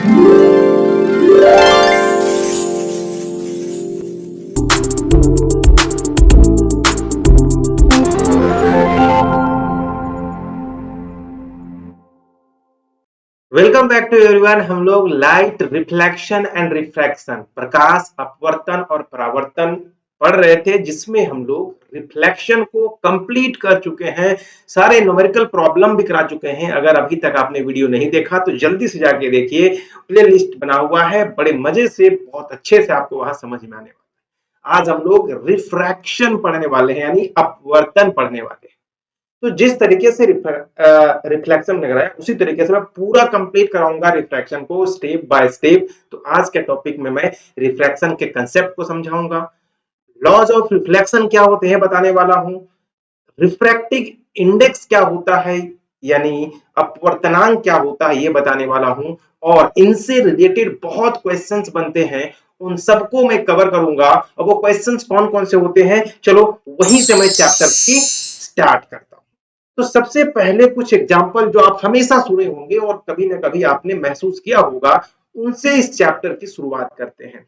Welcome back to everyone. हम लोग light reflection and refraction, प्रकाश अपवर्तन और परावर्तन पढ़ रहे थे, जिसमें हम लोग रिफ्लेक्शन को कंप्लीट कर चुके हैं। सारे न्यूमेरिकल प्रॉब्लम भी करा चुके हैं। अगर अभी तक आपने वीडियो नहीं देखा तो जल्दी से जाके देखिए, प्ले लिस्ट बना हुआ है, बड़े मजे से, बहुत अच्छे से आपको वहां समझ में आने वाला है। आज हम लोग रिफ्रैक्शन पढ़ने वाले हैं, यानी अपवर्तन पढ़ने वाले हैं। तो जिस तरीके से रिफ्लेक्शन लग रहा है उसी तरीके से मैं पूरा कंप्लीट कराऊंगा रिफ्रैक्शन को स्टेप बाय स्टेप। तो आज के टॉपिक में मैं रिफ्लेक्शन के कंसेप्ट को समझाऊंगा, लॉज ऑफ रिफ्लेक्शन क्या होते हैं बताने वाला हूं, रिफ्रैक्टिव इंडेक्स क्या होता है यानी अपवर्तनांक क्या होता है ये बताने वाला हूं, और इनसे रिलेटेड बहुत क्वेश्चंस बनते हैं, उन सबको मैं कवर करूंगा। और वो क्वेश्चंस कौन कौन से होते हैं, चलो वहीं से मैं चैप्टर की स्टार्ट करता हूं। तो सबसे पहले कुछ एग्जाम्पल जो आप हमेशा सुने होंगे और कभी ना कभी आपने महसूस किया होगा, उनसे इस चैप्टर की शुरुआत करते हैं।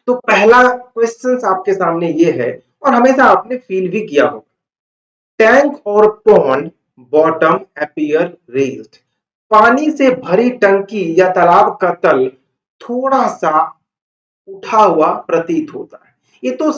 तो पहला क्वेश्चन आपके सामने ये है, और हमेशा आपने फील भी किया होगा, टैंक और पॉन्ड बॉटम अपीयर रेज्ड। पानी से भरी टंकी या तालाब का तल थोड़ा सा उठा हुआ प्रतीत होता है। ये तो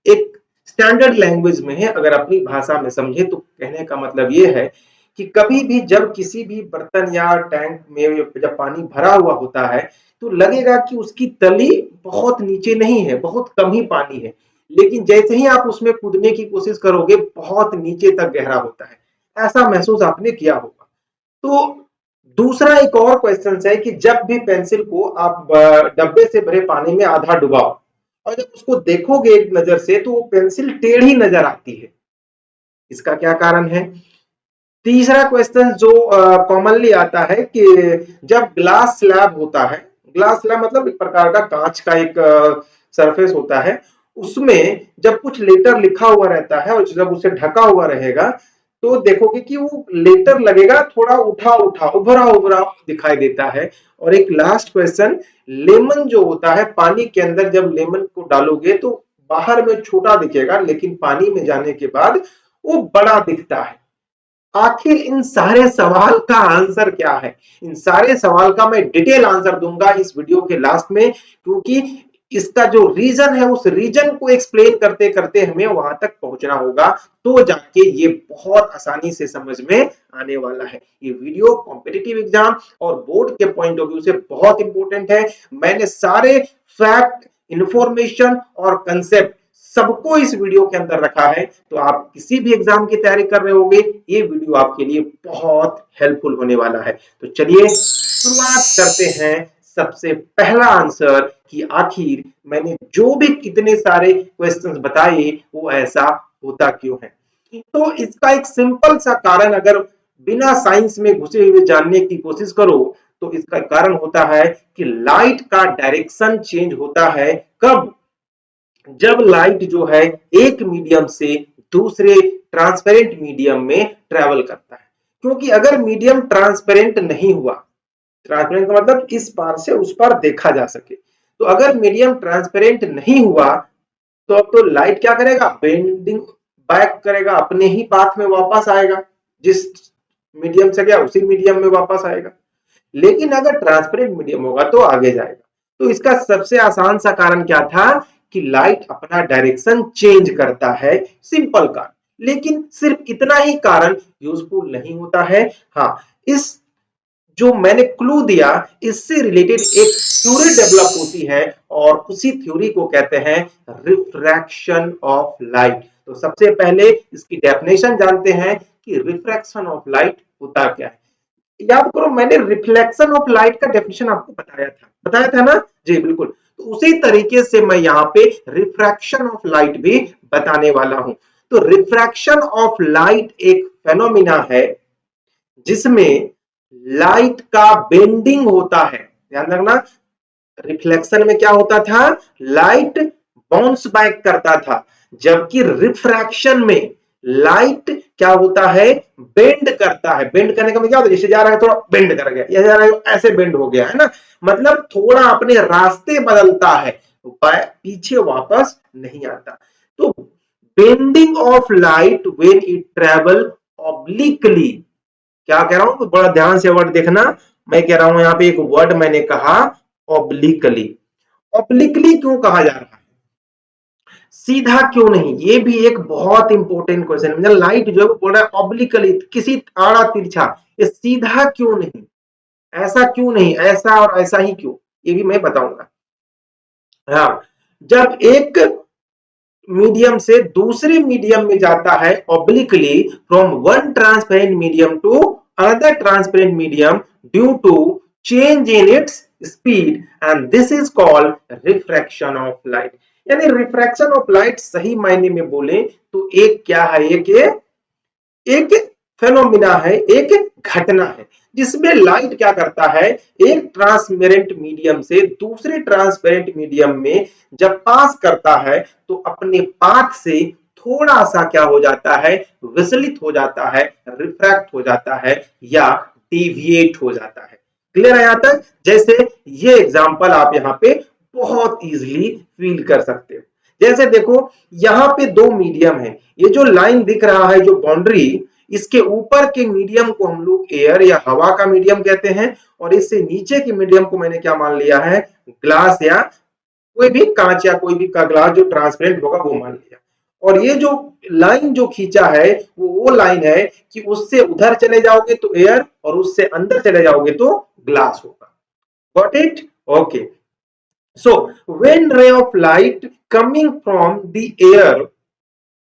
एक स्टैंडर्ड लैंग्वेज में है, अगर अपनी भाषा में समझे तो कहने का मतलब ये है कि कभी भी जब किसी भी बर्तन या टैंक में जब पानी भरा हुआ होता है तो लगेगा कि उसकी तली बहुत नीचे नहीं है, बहुत कम ही पानी है, लेकिन जैसे ही आप उसमें कूदने की कोशिश करोगे बहुत नीचे तक गहरा होता है। ऐसा महसूस आपने किया होगा। तो दूसरा एक और क्वेश्चन है कि जब भी पेंसिल को आप डब्बे से भरे पानी में आधा डुबाओ और जब उसको देखोगे एक नजर से तो वो पेंसिल टेढ़ी नजर आती है, इसका क्या कारण है। तीसरा क्वेश्चन जो कॉमनली आता है कि जब ग्लास स्लैब होता है, ग्लास स्लैब मतलब एक प्रकार का कांच का एक सरफेस होता है, उसमें जब कुछ लेटर लिखा हुआ रहता है और जब उसे ढका हुआ रहेगा तो देखोगे कि वो लेटर लगेगा थोड़ा उठा उठा उभरा उभरा दिखाई देता है। और एक लास्ट क्वेश्चन, लेमन जो होता है, पानी के अंदर जब लेमन को डालोगे तो बाहर में छोटा दिखेगा लेकिन पानी में जाने के बाद वो बड़ा दिखता है। आखिर इन सारे सवाल का आंसर क्या है, इन सारे सवाल का मैं डिटेल आंसर दूंगा इस वीडियो के लास्ट में, क्योंकि इसका जो रीजन है उस रीजन को एक्सप्लेन करते करते हमें वहां तक पहुंचना होगा, तो जाके ये बहुत आसानी से समझ में आने वाला है। ये वीडियो कॉम्पिटिटिव एग्जाम और बोर्ड के पॉइंट ऑफ व्यू से बहुत इंपॉर्टेंट है। मैंने सारे फैक्ट, इंफॉर्मेशन और कंसेप्ट सबको इस वीडियो के अंदर रखा है, तो आप किसी भी एग्जाम की तैयारी कर रहे होंगे ये वीडियो आपके लिए बहुत हेल्पफुल होने वाला है। तो चलिए शुरुआत करते हैं। सबसे पहला आंसर कि आखिर मैंने जो भी कितने सारे क्वेश्चंस बताए वो ऐसा होता क्यों है। तो इसका एक सिंपल सा कारण अगर बिना साइंस में घुसे हुए जानने की कोशिश करो तो इसका कारण होता है कि लाइट का डायरेक्शन चेंज होता है। कब? जब लाइट जो है एक मीडियम से दूसरे ट्रांसपेरेंट मीडियम में ट्रेवल करता है। क्योंकि अगर मीडियम ट्रांसपेरेंट नहीं हुआ, ट्रांसपेरेंट का मतलब इस पार से उस पार देखा जा सके, तो अगर मीडियम ट्रांसपेरेंट नहीं हुआ तो अब तो लाइट क्या करेगा, बेंडिंग बैक करेगा, अपने ही पाथ में वापस आएगा, जिस मीडियम से गया उसी मीडियम में वापस आएगा। लेकिन अगर ट्रांसपेरेंट मीडियम होगा तो आगे जाएगा। तो इसका सबसे आसान सा कारण क्या था कि लाइट अपना डायरेक्शन चेंज करता है, सिंपल कारण। लेकिन सिर्फ इतना ही कारण यूजफुल नहीं होता है। हाँ, इस जो मैंने क्लू दिया इससे रिलेटेड एक थ्योरी डेवलप होती है और उसी थ्योरी को कहते हैं रिफ्रैक्शन ऑफ लाइट। तो सबसे पहले इसकी डेफिनेशन जानते हैं कि रिफ्रैक्शन ऑफ लाइट होता क्या है। याद करो मैंने रिफ्लेक्शन ऑफ लाइट का डेफिनेशन आपको बताया था ना जी, बिल्कुल। तो उसी तरीके से मैं यहाँ पे रिफ्रैक्शन ऑफ लाइट भी बताने वाला हूं। तो रिफ्रैक्शन ऑफ लाइट एक फेनोमिना है जिसमें लाइट का बेंडिंग होता है। ध्यान रखना, रिफ्लेक्शन में क्या होता था, लाइट बाउंस बैक करता था, जबकि रिफ्रैक्शन में लाइट क्या होता है, बेंड करता है। बेंड करने का मतलब क्या होता है, जैसे जा रहा है थोड़ा बेंड कर गया, ये जा रहा है ऐसे बेंड हो गया है ना, मतलब थोड़ा अपने रास्ते बदलता है, पीछे वापस नहीं आता। तो bending of light when it travel obliquely, क्या कह रहा हूं, बड़ा ध्यान से वर्ड देखना, मैं कह रहा हूं यहाँ पे एक वर्ड मैंने कहा ऑब्लिकली। ऑब्लिकली क्यों कहा जा रहा है, सीधा क्यों नहीं, ये भी एक बहुत इंपॉर्टेंट क्वेश्चन है। लाइट जो है वो बोल रहा है ऑब्लिकली, किसी आड़ा तिरछा, ये सीधा क्यों नहीं, ऐसा क्यों नहीं, ऐसा और ऐसा ही क्यों, ये भी मैं बताऊंगा। हाँ, जब एक मीडियम से दूसरे मीडियम में जाता है obliquely, from one transparent medium to another transparent medium, due to change in its speed, and this is called refraction of light. यानी रिफ्रैक्शन ऑफ लाइट सही मायने में बोले तो एक क्या है, एक फेनोमिना है, एक घटना है, जिसमें लाइट क्या करता है, एक ट्रांसपेरेंट मीडियम से दूसरे ट्रांसपेरेंट मीडियम में जब पास करता है तो अपने पाथ से थोड़ा सा क्या हो जाता है, विचलित हो जाता है, रिफ्रैक्ट हो जाता है या डेविएट हो जाता है। क्लियर है यहां तक? जैसे ये एग्जांपल आप यहाँ पे बहुत इजीली फील कर सकते हो। जैसे देखो यहाँ पे दो मीडियम है, ये जो लाइन दिख रहा है, जो बाउंड्री, इसके ऊपर के मीडियम को हम लोग एयर या हवा का मीडियम कहते हैं, और इससे नीचे के मीडियम को मैंने क्या मान लिया है, ग्लास या कोई भी कांच या कोई भी का ग्लास जो ट्रांसपेरेंट होगा वो मान लिया। और ये जो लाइन जो खींचा है वो लाइन है कि उससे उधर चले जाओगे तो एयर और उससे अंदर चले जाओगे तो ग्लास होगा। Got it? Okay. So when ray of light coming from the air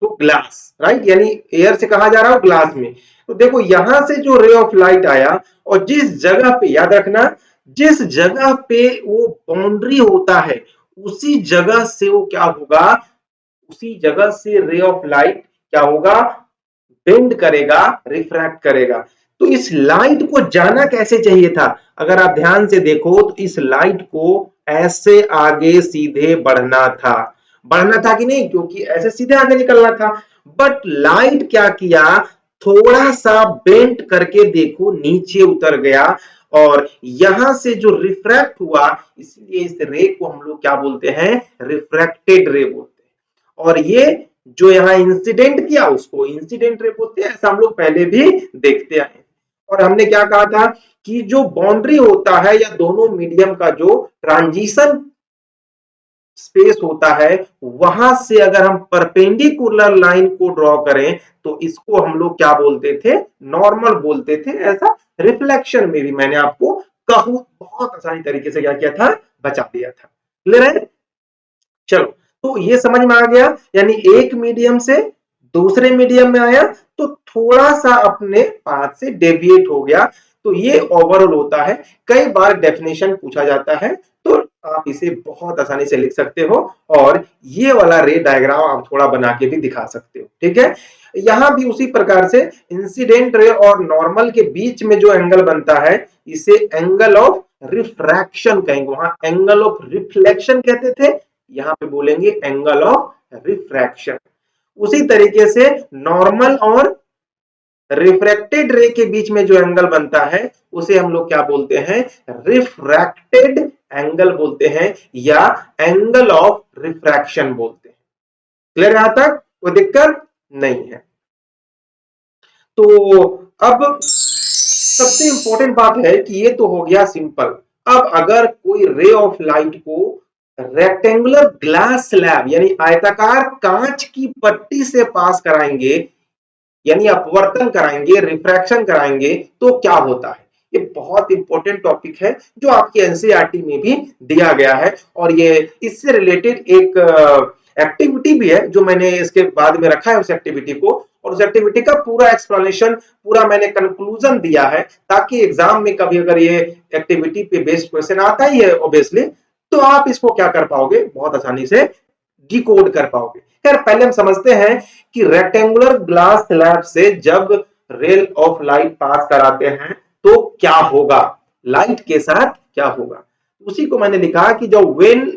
तो ग्लास, राइट, यानी एयर से कहा जा रहा है ग्लास में, तो देखो यहां से जो रे ऑफ लाइट आया और जिस जगह पे, याद रखना, जिस जगह पे वो बाउंड्री होता है उसी जगह से वो क्या होगा, उसी जगह से रे ऑफ लाइट क्या होगा, बेंड करेगा, रिफ्रैक्ट करेगा। तो इस लाइट को जाना कैसे चाहिए था, अगर आप ध्यान से देखो तो इस लाइट को ऐसे आगे सीधे बढ़ना था, बढ़ना था कि नहीं, क्योंकि ऐसे सीधे आगे निकलना था। बट लाइट क्या किया, थोड़ा सा बेंट करके देखो नीचे उतर गया, और यहां से जो रिफ्रैक्ट हुआ, इसलिए इस रे को हम लोग क्या बोलते हैं, रिफ्रैक्टेड रे बोलते हैं। और ये जो यहाँ इंसिडेंट किया उसको इंसिडेंट रे बोलते हैं, ऐसा हम लोग पहले भी देखते आए। और हमने क्या कहा था कि जो बाउंड्री होता है या दोनों मीडियम का जो ट्रांजिशन स्पेस होता है, वहां से अगर हम परपेंडिकुलर लाइन को ड्रॉ करें तो इसको हम लोग क्या बोलते थे, नॉर्मल बोलते थे। ऐसा रिफ्लेक्शन में भी मैंने आपको कहूं बहुत आसानी तरीके से क्या किया था, बचा दिया था। क्लियर है? चलो, तो ये समझ में आ गया, यानी एक मीडियम से दूसरे मीडियम में आया तो थोड़ा सा अपने पाथ से डेविएट हो गया, तो ये ओवरऑल होता है। कई बार डेफिनेशन पूछा जाता है तो आप इसे बहुत आसानी से लिख सकते हो, और ये वाला रे डायग्राम आप थोड़ा बना के भी दिखा सकते हो। ठीक है, यहां भी उसी प्रकार से इंसिडेंट रे और नॉर्मल के बीच में जो एंगल बनता है इसे एंगल ऑफ रिफ्रैक्शन कहेंगे, वहां एंगल ऑफ रिफ्लेक्शन कहते थे, यहां पे बोलेंगे एंगल ऑफ रिफ्रैक्शन। उसी तरीके से नॉर्मल और रिफ्रैक्टेड रे के बीच में जो एंगल बनता है उसे हम लोग क्या बोलते हैं, रिफ्रैक्टेड एंगल बोलते हैं या एंगल ऑफ रिफ्रैक्शन बोलते हैं। क्लियर यहां तक, कोई दिक्कत नहीं है? तो अब सबसे इंपॉर्टेंट बात है कि ये तो हो गया सिंपल। अब अगर कोई रे ऑफ लाइट को रेक्टेंगुलर ग्लास स्लैब यानी आयताकार कांच की पट्टी से पास कराएंगे, यानी अपवर्तन कराएंगे, रिफ्रैक्शन कराएंगे, तो क्या होता है, ये बहुत इंपॉर्टेंट टॉपिक है जो आपके एनसीईआरटी में भी दिया गया है। और ये इससे रिलेटेड एक एक्टिविटी भी है जो मैंने इसके बाद में रखा है उस एक्टिविटी को, और उस एक्टिविटी का पूरा एक्सप्लेनेशन, पूरा मैंने कंक्लूजन दिया है, ताकि एग्जाम में कभी अगर ये एक्टिविटी पे बेस्ड क्वेश्चन आता ही है ऑब्वियसली, तो आप इसको क्या कर पाओगे, बहुत आसानी से डिकोड कर पाओगे। खैर पहले हम समझते हैं कि रेक्टेंगुलर ग्लास स्लैब से जब रे ऑफ लाइट पास कराते हैं तो क्या होगा, लाइट के साथ क्या होगा। उसी को मैंने लिखा कि जब when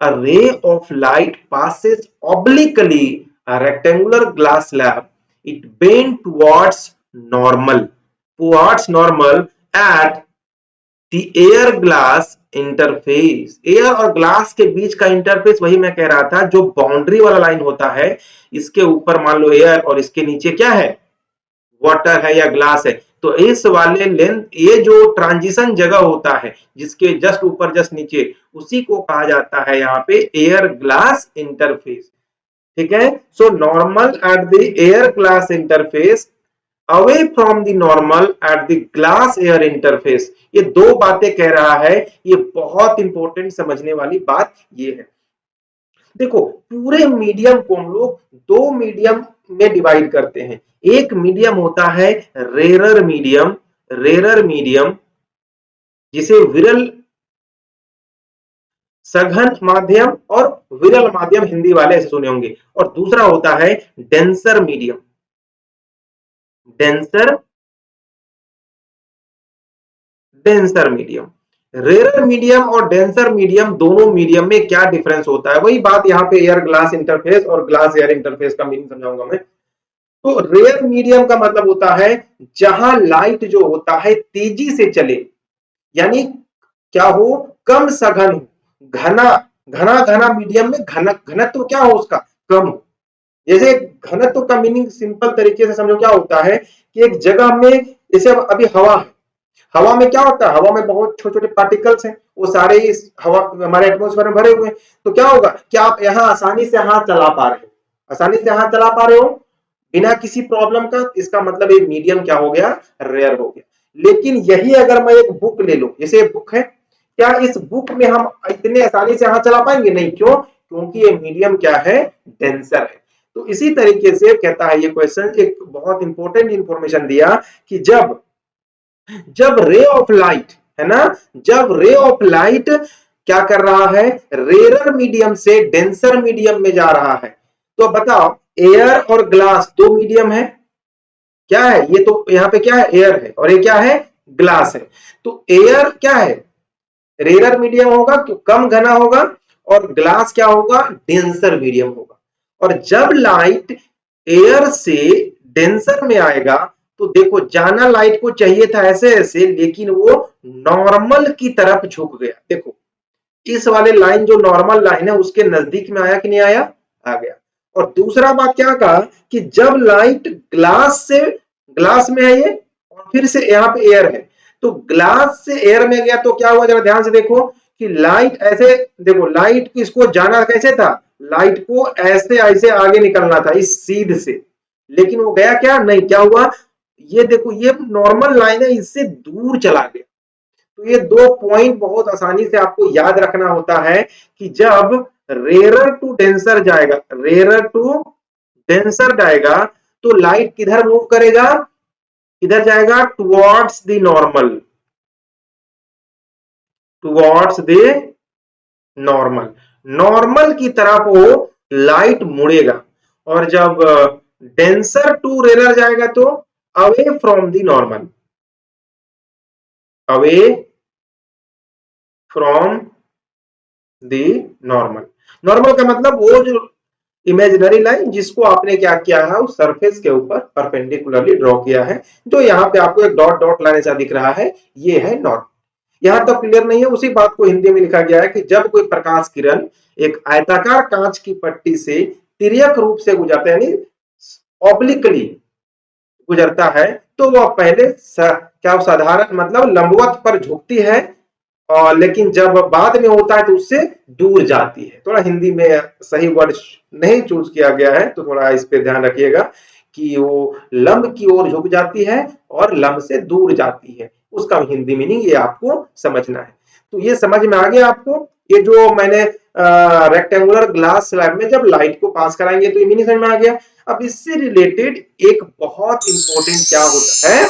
a ray of light passes obliquely a rectangular glass slab, it bend towards normal at the air glass interface. Air और ग्लास के बीच का इंटरफेस, वही मैं कह रहा था, जो बाउंड्री वाला लाइन होता है, इसके ऊपर मान लो एयर और इसके नीचे क्या है, वाटर है या ग्लास है। तो इस वाले लेंथ, ये जो ट्रांजिशन जगह होता है जिसके जस्ट ऊपर जस्ट नीचे, उसी को कहा जाता है यहाँ पे एयर ग्लास इंटरफेस। ठीक है, so normal at the air glass interface away from the normal at the glass air interface. ये दो बातें कह रहा है, ये बहुत इंपॉर्टेंट समझने वाली बात ये है। देखो, पूरे मीडियम को हम लोग दो मीडियम में डिवाइड करते हैं। एक मीडियम होता है रेरर मीडियम जिसे विरल सघन माध्यम और विरल माध्यम हिंदी वाले ऐसे सुने होंगे, और दूसरा होता है denser medium. Denser medium, rarer medium और डेंसर मीडियम, दोनों मीडियम में क्या डिफरेंस होता है, वही बात यहाँ पे एयर ग्लास इंटरफेस और ग्लास एयर इंटरफेस का मीनिंग समझाऊंगा मैं। तो रेयर मीडियम का मतलब होता है जहां लाइट जो होता है तेजी से चले, यानी क्या हो, कम सघन हो, घना घना घना मीडियम में घनत्व क्या हो उसका कम हो। जैसे घनत्व का मीनिंग सिंपल तरीके से समझो, क्या होता है कि एक जगह में, जैसे अभी हवा है, हवा में क्या होता है, हवा में बहुत छोटे छोटे पार्टिकल्स हैं, वो सारे इस हवा हमारे एटमॉस्फेयर में भरे हुए हैं। तो क्या होगा कि आप यहाँ आसानी से हाथ चला पा रहे हो, आसानी से हाथ चला पा रहे हो बिना किसी प्रॉब्लम का, इसका मतलब ये मीडियम क्या हो गया, रेयर हो गया। लेकिन यही अगर मैं एक बुक ले लूं, जैसे एक बुक है, क्या इस बुक में हम इतने आसानी से हाथ चला पाएंगे, नहीं। क्यों? क्योंकि ये मीडियम क्या है, डेंसर है। तो इसी तरीके से कहता है ये क्वेश्चन, एक बहुत इंपॉर्टेंट इंफॉर्मेशन दिया कि जब रे ऑफ लाइट है ना, जब रे ऑफ लाइट क्या कर रहा है, रेरर मीडियम से डेंसर मीडियम में जा रहा है। तो बताओ, एयर और ग्लास दो मीडियम है, क्या है ये, तो यहाँ पे क्या है, एयर है, और ये क्या है, ग्लास है। तो एयर क्या है, रेरर मीडियम होगा, तो कम घना होगा, और ग्लास क्या होगा, डेंसर मीडियम होगा। और जब लाइट एयर से डेंसर में आएगा, तो देखो जाना लाइट को चाहिए था ऐसे ऐसे, लेकिन वो नॉर्मल की तरफ झुक गया। देखो इस वाले लाइन जो नॉर्मल लाइन है उसके नजदीक में आया कि नहीं आया, आ गया। और दूसरा बात क्या कहा कि जब लाइट ग्लास में है ये, और फिर से यहाँ पे एयर है, तो ग्लास से एयर में गया तो क्या हुआ, जरा ध्यान से देखो कि लाइट ऐसे, देखो लाइट को इसको जाना कैसे था, लाइट को ऐसे ऐसे आगे निकलना था इस सीध से, लेकिन वो गया क्या, नहीं। क्या हुआ, ये देखो ये नॉर्मल लाइन है, इससे दूर चला गया। तो ये दो पॉइंट बहुत आसानी से आपको याद रखना होता है कि जब रेरर टू डेंसर जाएगा, रेरर टू डेंसर जाएगा, तो लाइट किधर मूव करेगा, किधर जाएगा, towards the normal, towards the normal, normal की तरफ वो लाइट मुड़ेगा। और जब डेंसर टू रेरर जाएगा तो away from the normal, away from the normal. Normal का मतलब वो जो इमेजिनरी लाइन जिसको आपने क्या किया है, उस सरफेस के ऊपर परपेंडिकुलरली ड्रॉ किया है, जो यहाँ पे आपको एक डॉट डॉट लाइन ऐसा दिख रहा है, ये है नॉर्मल। यहाँ तक क्लियर नहीं है, उसी बात को हिंदी में लिखा गया है कि जब कोई प्रकाश किरण एक आयताकार कांच की पट्टी से तिर्यक रूप से गुजरता है, यानी ऑब्लिकली गुजरता है, तो वह पहले क्या साधारण मतलब लंबवत पर झुकती है, और लेकिन जब बाद में होता है तो उससे दूर जाती है। थोड़ा हिंदी में सही वर्ड नहीं चूज किया गया है, तो थोड़ा इस पे ध्यान रखिएगा कि वो लंब की ओर झुक जाती है और लंब से दूर जाती है, उसका हिंदी मीनिंग ये आपको समझना है। तो ये समझ में आ गया आपको, ये जो मैंने रेक्टेंगुलर ग्लास स्लैब में जब लाइट को पास कराएंगे तो ये मीनिंग समझ में आ गया। अब इससे रिलेटेड एक बहुत इंपॉर्टेंट क्या होता है,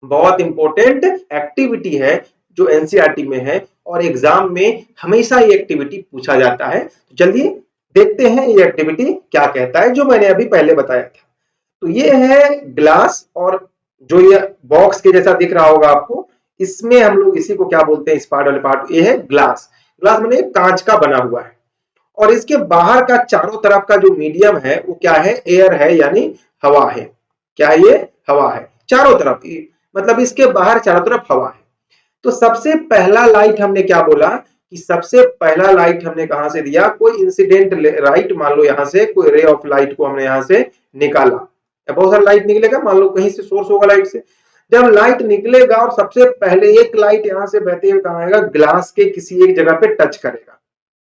बहुत इंपॉर्टेंट एक्टिविटी है जो एनसीईआरटी में है, और एग्जाम में हमेशा ये एक्टिविटी पूछा जाता है। तो चलिए देखते हैं ये एक्टिविटी क्या कहता है, जो मैंने अभी पहले बताया था। तो ये है ग्लास, और जो ये बॉक्स के जैसा दिख रहा होगा आपको, इसमें हम लोग इसी को क्या बोलते हैं, इस पार्ट वाले पार्ट, ये है ग्लास। ग्लास मैंने कांच का बना हुआ है, और इसके बाहर का चारों तरफ का जो मीडियम है वो क्या है, एयर है, यानी हवा है। क्या है ये? हवा है चारों तरफ, मतलब इसके बाहर चारों तरफ हवा है। तो सबसे पहला लाइट हमने क्या बोला कि सबसे पहला लाइट हमने कहां से दिया? कोई इंसिडेंट लाइट, मान लो यहां से कोई रे ऑफ लाइट को हमने यहां से निकाला, बहुत सारा लाइट निकलेगा, मान लो कहीं से सोर्स होगा लाइट से। जब लाइट निकलेगा और सबसे पहले एक लाइट यहां से बहते हुए कहां आएगा? ग्लास के किसी एक जगह पे टच करेगा।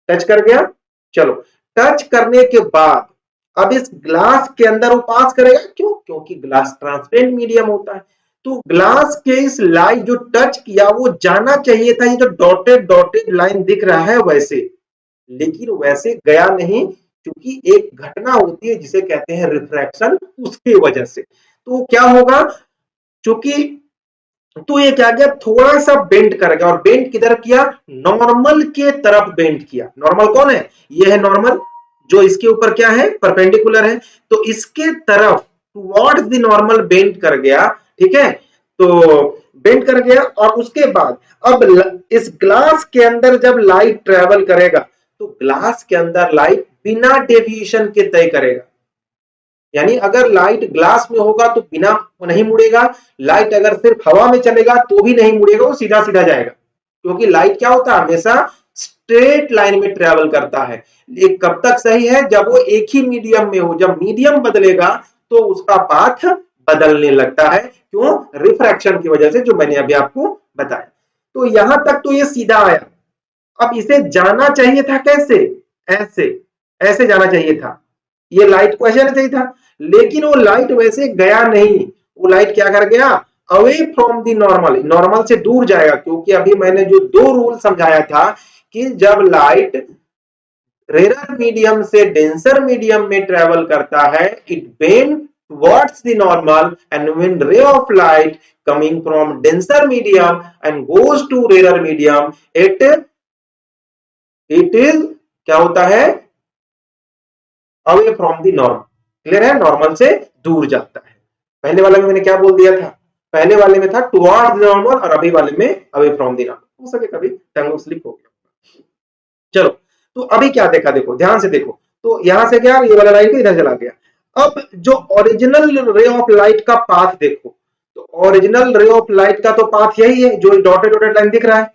टच कर गया, चलो टच करने के बाद अब इस ग्लास के अंदर वो पास करेगा, क्यों? क्योंकि ग्लास ट्रांसपेरेंट मीडियम होता है। तो ग्लास के इस लाइट जो टच किया वो जाना चाहिए था, ये जो डॉटेड डॉटेड लाइन दिख रहा है वैसे, लेकिन वैसे गया नहीं, क्योंकि एक घटना होती है जिसे कहते हैं रिफ्रैक्शन, उसकी वजह से। तो क्या होगा? चूंकि तो ये क्या किया? थोड़ा सा बेंड कर गया, और बेंड किधर किया? नॉर्मल के तरफ बेंड किया। नॉर्मल कौन है? ये है नॉर्मल, जो इसके ऊपर क्या है? परपेंडिकुलर है। तो इसके तरफ टुवर्ड्स द नॉर्मल बेंड कर गया, ठीक है? तो बेंड कर गया, और उसके बाद अब इस ग्लास के अंदर जब लाइट ट्रेवल करेगा, तो ग्लास के अंदर लाइट बिना डेविएशन के तय करेगा। यानी अगर लाइट ग्लास में होगा तो बिना नहीं मुड़ेगा, लाइट अगर सिर्फ हवा में चलेगा तो भी नहीं मुड़ेगा, वो सीधा सीधा जाएगा, क्योंकि लाइट क्या होता है? हमेशा स्ट्रेट लाइन में ट्रेवल करता है। ये कब तक सही है? जब वो एक ही मीडियम में हो। जब मीडियम बदलेगा तो उसका पाथ बदलने लगता है। क्यों? रिफ्रैक्शन की वजह से, जो मैंने अभी आपको बताया। तो यहां तक तो ये सीधा आया। अब इसे जाना चाहिए था कैसे? ऐसे, ऐसे जाना चाहिए था। ये लाइट को ऐसे जाना चाहिए था, लेकिन वो लाइट वैसे गया नहीं। वो लाइट क्या कर गया? Away from the normal, normal से दूर जाएगा। क्योंकि अभी मैंने जो दो रूल समझाया था कि जब लाइट रेयर मीडियम से डेंसर मीडियम में ट्रेवल करता है, it bend towards the normal, and when ray of light coming from denser medium and goes to rarer medium, it is क्या होता है? Away from the normal. Clear है? Normal से दूर जाता है। पहले वाले में मैंने क्या बोल दिया था? पहले वाले में था टुवर्ड्स द नॉर्मल, और अभी वाले में अवे फ्रॉम द नॉर्मल। हो सके कभी टंग स्लिप हो गया। चलो, तो अभी क्या देखा? देखो ध्यान से देखो। तो यहां से क्या? ये वाला लाइट इधर चला गया। अब जो ओरिजिनल रे ऑफ लाइट का पाथ देखो, तो ओरिजिनल रे ऑफ लाइट का तो पाथ यही है जो डॉटेड डॉटेड लाइन दिख रहा है।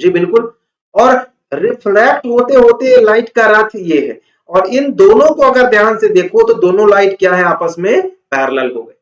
जी बिल्कुल। और रिफ्लेक्ट होते होते लाइट का रात ये है, और इन दोनों को अगर ध्यान से देखो तो दोनों लाइट क्या है? आपस में पैरेलल हो गए।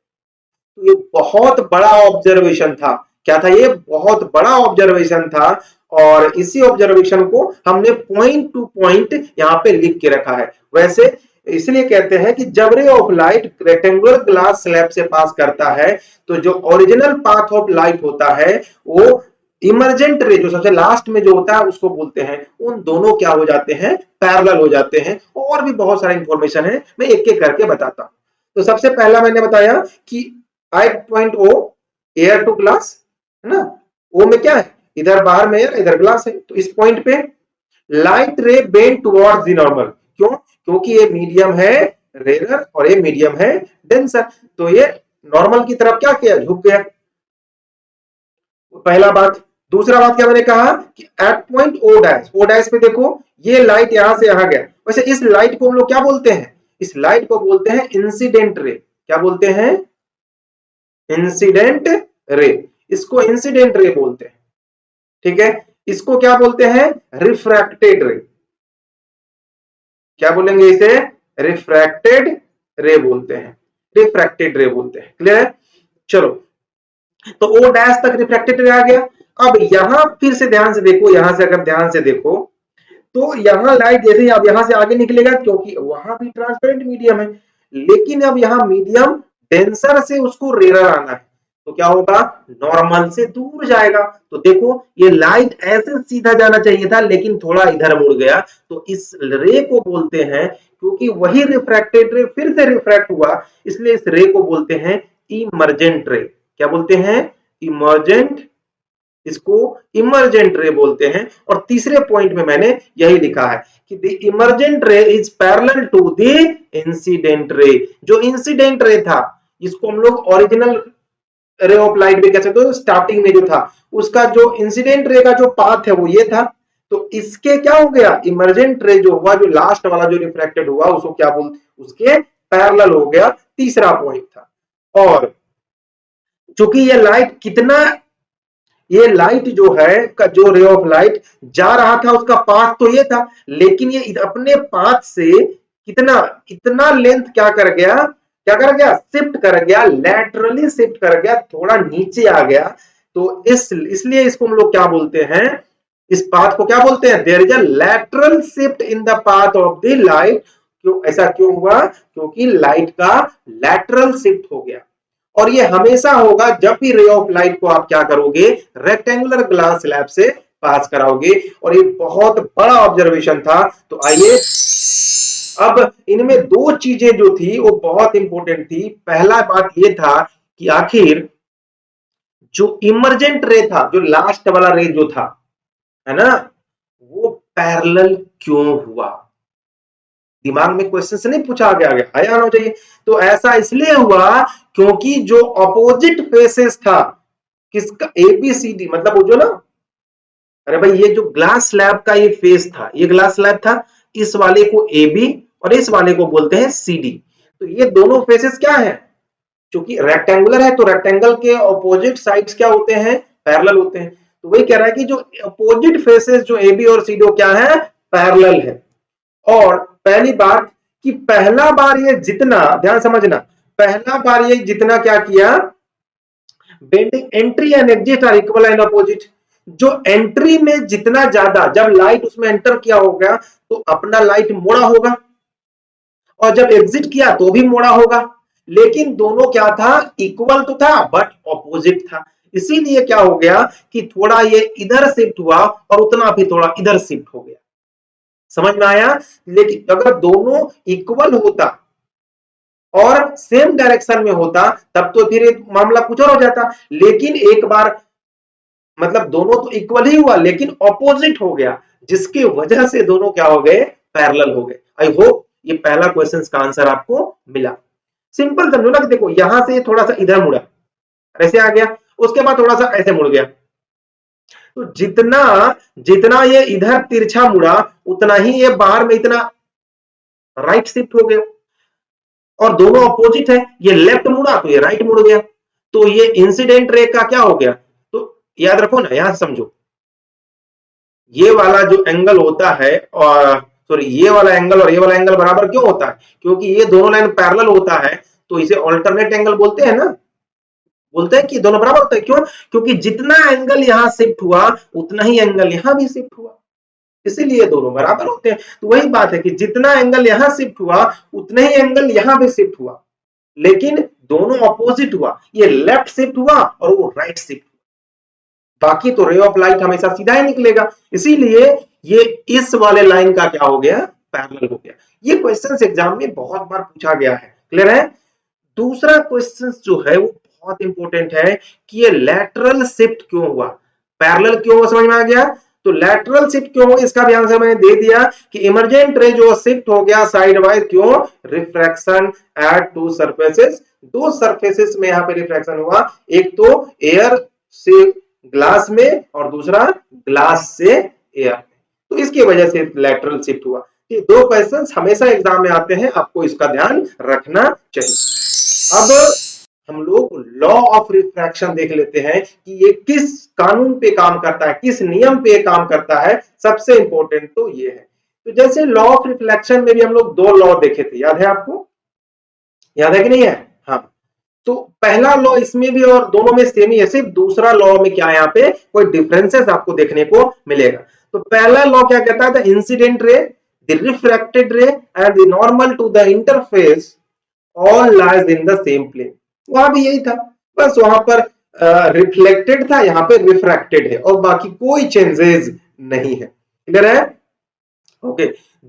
तो ये बहुत बड़ा ऑब्जर्वेशन था। क्या था ये? बहुत बड़ा ऑब्जर्वेशन था। और इसी ऑब्जर्वेशन को हमने पॉइंट टू पॉइंट यहाँ पे लिख के रखा है। वैसे इसलिए कहते हैं कि जब ray of light rectangular glass slab से पास करता है, तो जो ओरिजिनल पाथ ऑफ लाइट होता है वो इमर्जेंट रे, जो सबसे लास्ट में जो होता है उसको बोलते हैं। उन दोनों क्या हो जाते हैं? पैरेलल हो जाते हैं। और भी बहुत सारा इंफॉर्मेशन है, मैं एक एक करके बताता हूं। तो सबसे पहला मैंने बताया कि I point O, air to glass, है ना? ओ में क्या है? इधर बाहर में एयर, इधर ग्लास है। तो इस पॉइंट पे लाइट रे बेंड टुवर्ड्स द नॉर्मल। क्यों? क्योंकि ये मीडियम है रेयर और ये मीडियम है डेंसर। तो ये नॉर्मल की तरफ क्या किया? झुक गया। पहला बात। दूसरा बात क्या मैंने कहा कि eight point O dash, O dash पे देखो ये लाइट यहां से यहां गया। वैसे इस लाइट को हम लोग क्या बोलते हैं? इस लाइट को बोलते हैं इंसिडेंट रे। क्या बोलते हैं? Incident ray. इसको इंसिडेंट रे बोलते हैं, ठीक है? इसको क्या बोलते हैं? रिफ्रैक्टेड रे। क्या बोलेंगे इसे? रिफ्रैक्टेड रे बोलते हैं, रिफ्रैक्टेड रे बोलते हैं। क्लियर है? चलो, तो ओ डैश तक रिफ्रैक्टेड रे आ गया। अब यहां फिर से ध्यान से देखो, यहां से अगर ध्यान से देखो तो यहां लाइट जैसे ही आप यहां से आगे निकलेगा, क्योंकि वहां भी ट्रांसपेरेंट मीडियम है, लेकिन अब यहां मीडियम डेंसर से उसको रेयर आना है, तो क्या होगा? नॉर्मल से दूर जाएगा। तो देखो ये लाइट ऐसे सीधा जाना चाहिए था, लेकिन थोड़ा इधर मुड़ गया। तो इस रे को बोलते हैं, क्योंकि वही रिफ्रैक्टेड रे फिर से रिफ्रैक्ट हुआ, इसलिए इस रे को बोलते हैं इमर्जेंट रे। क्या बोलते हैं? इमर्जेंट। इसको इमर्जेंट रे बोलते हैं। और तीसरे पॉइंट में मैंने यही लिखा है कि the emergent ray is parallel to the incident ray. जो इंसिडेंट रे था, इसको हम लोग ओरिजिनल रे ऑफ लाइट भी कह सकते हो। स्टार्टिंग में जो था उसका जो इंसिडेंट रे का जो पाथ है वो ये था। तो इसके क्या हो गया? इमर्जेंट रे जो हुआ, जो लास्ट वाला जो रिफ्रैक्टेड हुआ, उसको क्या बोलते? उसके पैरेलल हो गया। तीसरा पॉइंट था। और चूंकि ये लाइट जो है का जो रे ऑफ लाइट जा रहा था उसका पाथ तो ये था, लेकिन ये अपने पाथ से कितना इतना लेंथ क्या कर गया शिफ्ट कर गया, लैटरली शिफ्ट कर गया, थोड़ा नीचे आ गया। तो इसलिए इसको हम लोग क्या बोलते हैं, इस पाथ को क्या बोलते हैं, there is a lateral shift in the path of the light. क्यों ऐसा क्यों हुआ, क्योंकि लाइट का लैटरल शिफ्ट हो गया। और ये हमेशा होगा जब भी रे ऑफ लाइट को आप क्या करोगे, रेक्टेंगुलर ग्लास स्लैब से पास कराओगे। और ये बहुत बड़ा ऑब्जर्वेशन था। तो आइए अब इनमें दो चीजें जो थी वो बहुत इंपॉर्टेंट थी। पहला बात ये था कि आखिर जो इमर्जेंट रे था, जो लास्ट वाला रे जो था, है ना, वो पैरेलल क्यों हुआ। दिमाग में क्वेश्चन से नहीं पूछा गया, आया होना चाहिए। तो ऐसा इसलिए हुआ क्योंकि जो अपोजिट फेसेस था किसका, एबीसीडी, मतलब वो जो ना, अरे भाई ये जो ग्लास स्लैब का ये फेस था, ये ग्लास स्लैब था, इस वाले को AB और इस वाले को बोलते हैं CD। तो ये दोनों फेसेस क्या है, क्योंकि रेक्टेंगुलर है तो रेक्टेंगल के ऑपोजिट साइड्स क्या होते हैं, पैरेलल होते हैं। तो वही कह रहा है कि जो अपोजिट फेसेस जो AB और CD क्या है, पैरेलल है। और पहली बात कि पहला बार ये जितना, ध्यान समझना, पहला बार ये जितना क्या किया, bending entry and exit are equal and opposite. जो एंट्री में जितना ज्यादा, जब लाइट उसमें एंटर किया होगा तो अपना लाइट मोड़ा होगा, और जब एग्जिट किया तो भी मोड़ा होगा। लेकिन दोनों क्या था, इक्वल तो था बट ऑपोजिट था। इसीलिए क्या हो गया कि थोड़ा ये इधर शिफ्ट हुआ और उतना भी थोड़ा इधर शिफ्ट हो गया। समझ में आया। लेकिन अगर दोनों इक्वल होता और सेम डायरेक्शन में होता तब तो फिर एक मामला कुछ और हो जाता। लेकिन एक बार मतलब दोनों तो इक्वल ही हुआ लेकिन ऑपोजिट हो गया, जिसकी वजह से दोनों क्या हो गए, पैरेलल हो गए। आई होप ये पहला क्वेश्चन का आंसर आपको मिला। सिंपल समझो ना कि देखो यहां से थोड़ा सा इधर मुड़ा, ऐसे आ गया, उसके बाद थोड़ा सा ऐसे मुड़ गया। तो जितना जितना ये इधर तिरछा मुड़ा उतना ही ये बाहर में इतना राइट शिफ्ट हो गया। और दोनों अपोजिट है, ये लेफ्ट मुड़ा तो ये राइट मुड़ गया। तो ये इंसिडेंट रे का क्या हो गया, तो याद रखो ना, यहां समझो, ये वाला जो एंगल होता है, और सॉरी ये वाला एंगल और ये वाला एंगल बराबर क्यों होता है, क्योंकि ये दोनों लाइन पैरेलल होता है। तो इसे ऑल्टरनेट एंगल बोलते हैं ना, बोलते हैं कि दोनों बराबर होता है। क्यों, क्योंकि जितना एंगल यहां शिफ्ट हुआ उतना ही एंगल यहां भी शिफ्ट हुआ, इसीलिए दोनों बराबर होते हैं। तो वही बात है कि जितना एंगल यहां शिफ्ट हुआ उतना ही एंगल यहां भी शिफ्ट हुआ, लेकिन दोनों अपोजिट हुआ, ये लेफ्ट शिफ्ट हुआ और वो राइट शिफ्ट। बाकी तो रे ऑफ लाइट हमेशा सीधा ही निकलेगा, इसीलिए ये इस वाले लाइन का क्या हो गया, पैरेलल हो गया। ये क्वेश्चन एग्जाम में बहुत बार पूछा गया है, क्लियर है। दूसरा क्वेश्चन जो है वो बहुत इंपॉर्टेंट है कि ये लैटरल शिफ्ट क्यों हुआ, पैरेलल क्यों हुआ, समझ में आ गया। तो लैटरल शिफ्ट क्यों हुआ इसका भी आंसर मैंने दे दिया कि इमर्जेंट रे जो शिफ्ट हो गया साइड वाइज, क्यों, रिफ्रैक्शन एट टू सरफेसेस। दो सरफेसेस में यहाँ पे रिफ्रैक्शन हुआ, एक तो एयर से ग्लास में और दूसरा ग्लास से एयर में। तो इसकी वजह से लैटरल शिफ्ट हुआ। ये दो क्वेश्चंस हमेशा एग्जाम में आते हैं, आपको इसका ध्यान रखना चाहिए। अब हम लोग लॉ ऑफ रिफ्रैक्शन देख लेते हैं कि ये किस कानून पे काम करता है, किस नियम पे काम करता है। सबसे इंपॉर्टेंट तो ये है। तो जैसे लॉ ऑफ रिफ्लेक्शन में भी हम लोग दो लॉ देखे थे, याद है आपको, याद है कि नहीं है। हाँ, तो पहला लॉ इसमें भी और दोनों में सेम ही है, सिर्फ दूसरा लॉ में क्या है, यहाँ पे कोई डिफरेंसेस आपको देखने को मिलेगा। तो पहला लॉ क्या कहता है, the incident ray, the refracted ray and the normal to the interface all lies in the same plane. वहां भी यही था, बस वहां पर रिफ्लेक्टेड था, यहाँ पे रिफ्रैक्टेड है, और बाकी कोई चेंजेस नहीं है, क्लियर है। ओके,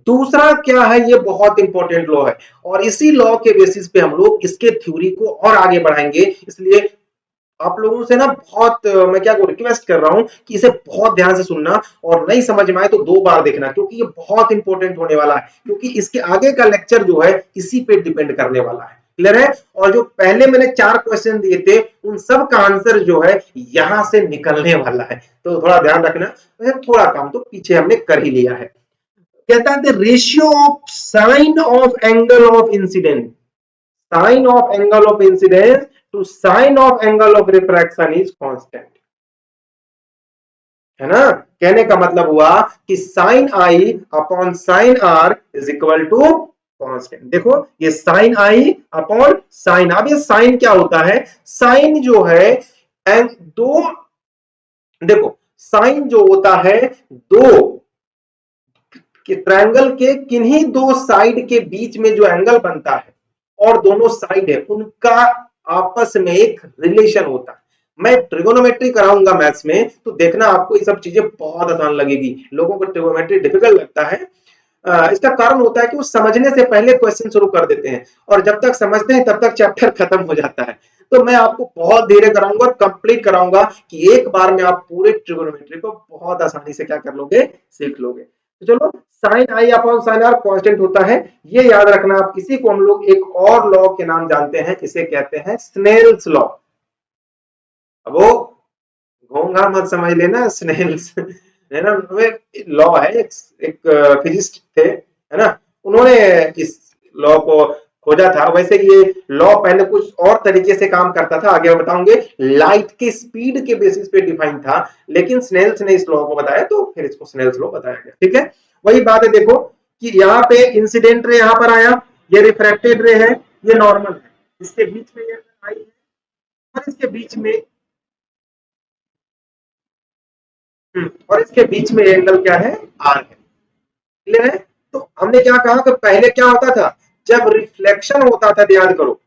दूसरा क्या है, ये बहुत इंपॉर्टेंट लॉ है, और इसी लॉ के बेसिस पे हम लोग इसके थ्योरी को और आगे बढ़ाएंगे। इसलिए आप लोगों से ना बहुत मैं क्या रिक्वेस्ट कर रहा हूं कि इसे बहुत ध्यान से सुनना, और नहीं समझ में आए तो दो बार देखना, क्योंकि ये बहुत इंपॉर्टेंट होने वाला है, क्योंकि इसके आगे का लेक्चर जो है इसी पे डिपेंड करने वाला है, क्लियर है। और जो पहले मैंने 4 क्वेश्चन दिए थे उन सब का आंसर जो है यहां से निकलने वाला है, तो थोड़ा ध्यान रखना। थोड़ा काम तो पीछे हमने कर ही लिया है। कहता है the ratio of sine of angle of incident, sine of angle of incidence to sine of angle of refraction is constant, है ना। कहने का मतलब हुआ कि sine I upon sine R is equal to constant. देखो ये साइन आई अपॉन साइन, अब ये साइन क्या होता है, साइन जो है एंड दो, देखो साइन जो होता है दो कि ट्रायंगल के किन्हीं दो साइड के बीच में जो एंगल बनता है और दोनों साइड है उनका आपस में एक रिलेशन होता है। मैं ट्रिगोनोमेट्री कराऊंगा मैथ्स में तो देखना आपको ये सब चीजें बहुत आसान लगेगी। लोगों को ट्रिगोनोमेट्री डिफिकल्ट लगता है, इसका कारण होता है कि वो समझने से पहले क्वेश्चन शुरू कर देते हैं और जब तक समझते हैं तब तक चैप्टर खत्म हो जाता है। तो मैं आपको बहुत धीरे कराऊंगा और कंप्लीट कराऊंगा कि एक बार में आप पूरे ट्रिगोनोमेट्री को बहुत आसानी से क्या कर लोगे, सीख लोगे। तो चलो sine I upon sine R constant होता है, ये याद रखना आप। इसी को हम लोग एक और लॉ के नाम जानते हैं, इसे कहते हैं स्नेल्स लॉ। अब वो घोंघा मत समझ लेना, स्नेल्स है ना, लॉ है, एक फिजिस्ट थे, है ना, उन्होंने इस लॉ को खोजा था। वैसे ये लॉ पहले कुछ और तरीके से काम करता था, आगे बताऊंगे। लाइट के स्पीड के बेसिस पे डिफाइन था, लेकिन स्नेल्स ने इस लॉ को बताया तो फिर इसको स्नेल्स लॉ बताया गया। ठीक है, वही बात है। देखो कि यहाँ पे इंसिडेंट रे यहाँ पर आया, ये रिफ्रैक्टेड रे है, ये नॉर्मल है, इसके बीच में ये आई है और इसके बीच में और इसके बीच में एंगल क्या है, आर है। क्लियर है। तो हमने क्या कहा कि पहले क्या होता था, जब रिफ्लेक्शन होता था, याद करो,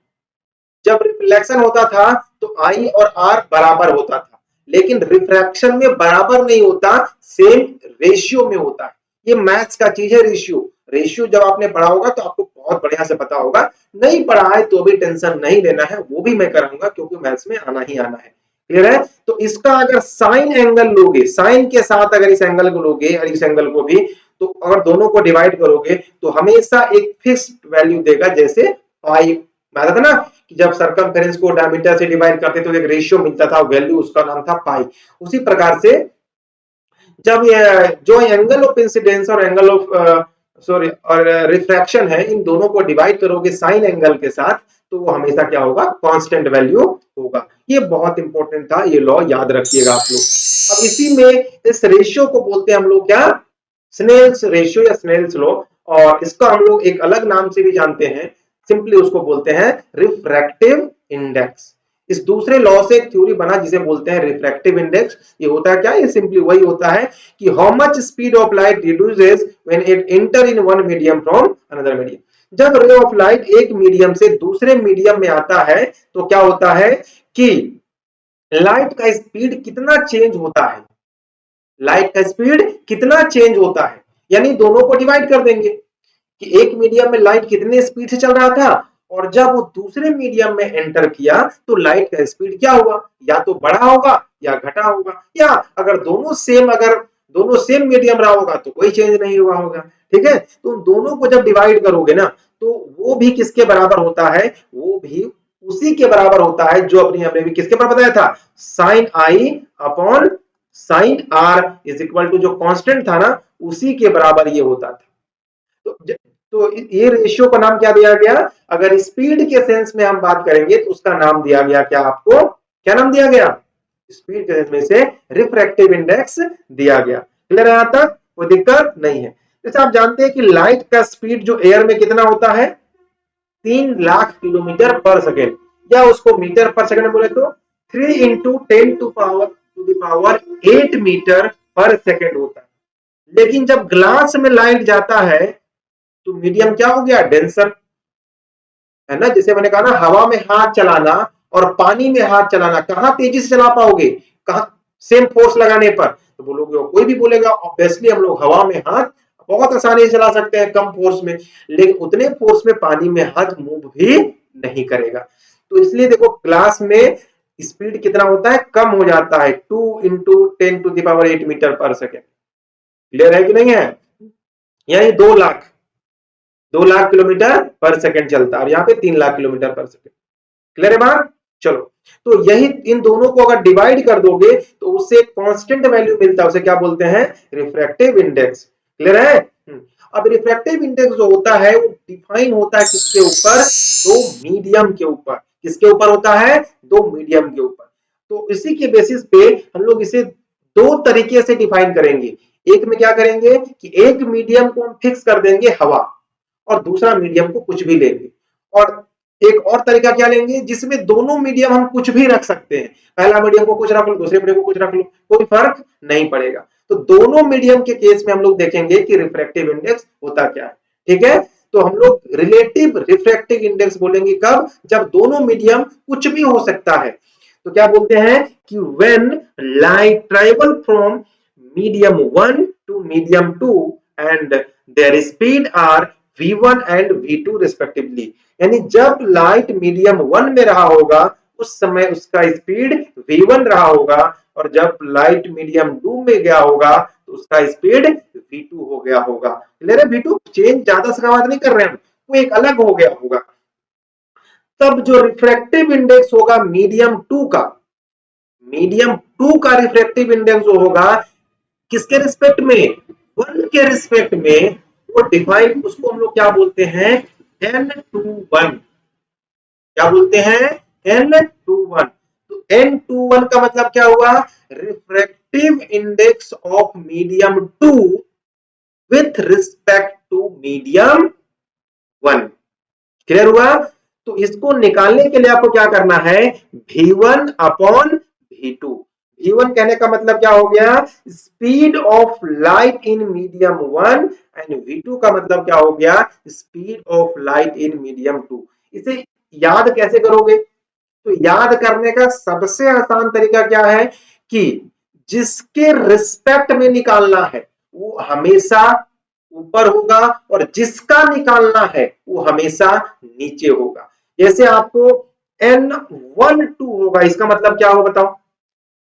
जब रिफ्लेक्शन होता था तो आई और आर बराबर होता था, लेकिन रिफ्रैक्शन में बराबर नहीं होता, सेम रेशियो में होता है। ये मैथ्स का चीज है, रेशियो। रेशियो जब आपने पढ़ा होगा तो आपको बहुत बढ़िया से पता होगा, नहीं पढ़ा है तो भी टेंशन नहीं लेना है, वो भी मैं कराऊंगा क्योंकि मैथ्स में आना ही आना है। क्लियर है। तो इसका अगर साइन एंगल लोगे, साइन के साथ अगर इस एंगल को लोगे और इस एंगल को भी, तो अगर दोनों को डिवाइड करोगे तो हमेशा एक फिक्स्ड वैल्यू देगा। जैसे पाई माना था ना कि जब सर्कमफेरेंस को डायमीटर से डिवाइड करते तो एक रेशियो मिलता था, वैल्यू उसका नाम था पाई। उसी प्रकार से जब ये जो एंगल ऑफ इंसिडेंस और एंगल ऑफ सॉरी और रिफ्रैक्शन है, इन दोनों को डिवाइड करोगे साइन एंगल के साथ तो वो हमेशा क्या होगा, कांस्टेंट वैल्यू होगा। ये बहुत इंपॉर्टेंट था, ये लॉ याद रखिएगा आप लोग। अब इसी में इस रेशियो को बोलते हैं हम लोग क्या, स्नेल्स रेशियो या स्नेल्स लॉ। और इसका हम लोग एक अलग नाम से भी जानते हैं, सिंपली उसको बोलते हैं रिफ्रैक्टिव इंडेक्स। इस दूसरे लॉ से एक थ्योरी बना जिसे बोलते हैं रिफ्रैक्टिव इंडेक्स। ये होता है क्या, ये सिंपली वही होता है कि how much speed of light reduces when it enter in one medium from another medium. जब रे ऑफ लाइट एक मीडियम से दूसरे मीडियम में आता है तो क्या होता है कि लाइट का स्पीड कितना चेंज होता है, लाइट का स्पीड कितना चेंज होता है। यानी दोनों को डिवाइड कर देंगे कि एक मीडियम में लाइट कितने स्पीड से चल रहा था और जब वो दूसरे मीडियम में एंटर किया तो लाइट का स्पीड क्या हुआ, या तो बढ़ा होगा या घटा होगा, या अगर दोनों सेम मीडियम रहा होगा तो कोई चेंज नहीं हुआ होगा। ठीक है, तो दोनों को जब डिवाइड करोगे ना तो वो भी किसके बराबर होता है, वो भी उसी के बराबर होता है जो अपनी हमने भी किसके बराबर बताया था, sine I upon sine R is equal to जो कांस्टेंट था ना उसी के बराबर ये होता था। तो ये रेशियो का नाम क्या दिया गया, अगर स्पीड के सेंस में हम बात करेंगे तो उसका नाम दिया गया क्या, आपको क्या नाम दिया गया, स्पीड के सेंस में से रिफ्रैक्टिव इंडेक्स दिया गया। क्लियर है, यहां तक कोई दिक्कत नहीं है। जैसे आप जानते हैं कि लाइट का स्पीड जो एयर में कितना होता है, 3 लाख किलोमीटर पर सेकेंड, या उसको मीटर पर सेकेंड बोले तो 3 इंटू 10 टू पावर 8 मीटर पर सेकेंड होता है। लेकिन जब ग्लास में लाइट जाता है तो मीडियम क्या हो गया, डेंसर, है ना। जैसे मैंने कहा ना, हवा में हाथ चलाना और पानी में हाथ चलाना, कहां तेजी से चला पाओगे, कहां सेम फोर्स लगाने पर, तो बोलोगे, कोई भी बोलेगा ऑब्वियसली हम लोग हवा में हाथ बहुत आसानी से चला सकते हैं कम फोर्स में, लेकिन उतने फोर्स में पानी में हाथ मूव भी नहीं करेगा। तो इसलिए देखो ग्लास में स्पीड कितना होता है, कम हो जाता है, 2 into 10 to the power 8 metre पर सेकेंड। क्लियर है कि नहीं है, यानी 2 लाख किलोमीटर पर सेकंड चलता है और यहाँ पे 3 लाख किलोमीटर पर सेकंड। क्लियर है बात। चलो, तो यही इन दोनों को अगर डिवाइड कर दोगे तो उससे कांस्टेंट वैल्यू मिलता है, उसे क्या बोलते हैं, रिफ्रैक्टिव इंडेक्स। क्लियर है। अब रिफ्रैक्टिव इंडेक्स जो होता है वो डिफाइन होता है किसके ऊपर, दो मीडियम के ऊपर। किसके ऊपर होता है, दो मीडियम के ऊपर। तो इसी के बेसिस पे हम लोग इसे दो तरीके से डिफाइन करेंगे। एक में क्या करेंगे कि एक मीडियम को हम फिक्स कर देंगे हवा, और दूसरा मीडियम को कुछ भी लेंगे। और एक और तरीका क्या लेंगे जिसमें दोनों मीडियम हम कुछ भी रख सकते हैं, पहला मीडियम को कुछ रख लो, दूसरे मीडियम को कुछ रख लो, कोई फर्क नहीं पड़ेगा। तो दोनों मीडियम के केस में हम लोग देखेंगे कि रिफ्रैक्टिव इंडेक्स होता क्या है। ठीक है, तो हम लोग रिलेटिव रिफ्रैक्टिव इंडेक्स बोलेंगे कब, जब दोनों मीडियम कुछ भी हो सकता है। तो क्या बोलते हैं कि when light travel from medium 1 to medium 2 and their speed are v1 and v2 respectively, यानी जब लाइट मीडियम 1 में रहा होगा उस समय उसका स्पीड v1 रहा होगा, और जब लाइट मीडियम 2 में गया होगा तो उसका स्पीड v2 हो गया होगा। क्लियर है, v2 चेंज ज्यादा से बात नहीं कर रहे हैं, वो एक अलग हो गया होगा। तब जो रिफ्रैक्टिव इंडेक्स होगा मीडियम 2 का, मीडियम 2 का रिफ्रैक्टिव इंडेक्स जो होगा किसके रिस्पेक्ट में, 1 के रिस्पेक्ट में, वो डिफाइन, उसको हम लोग क्या बोलते हैं, n21। क्या बोलते हैं, n21। तो n21 का मतलब क्या हुआ, refractive index of medium 2 with respect to medium 1। Clear हुआ। तो इसको निकालने के लिए आपको क्या करना है, v1 अपॉन v2। v1 कहने का मतलब क्या हो गया, speed of light in medium 1, and v2 का मतलब क्या हो गया, speed of light in medium 2। इसे याद कैसे करोगे, तो याद करने का सबसे आसान तरीका क्या है कि जिसके रिस्पेक्ट में निकालना है वो हमेशा ऊपर होगा, और जिसका निकालना है वो हमेशा नीचे होगा। जैसे आपको n12 होगा, इसका मतलब क्या हो बताओ,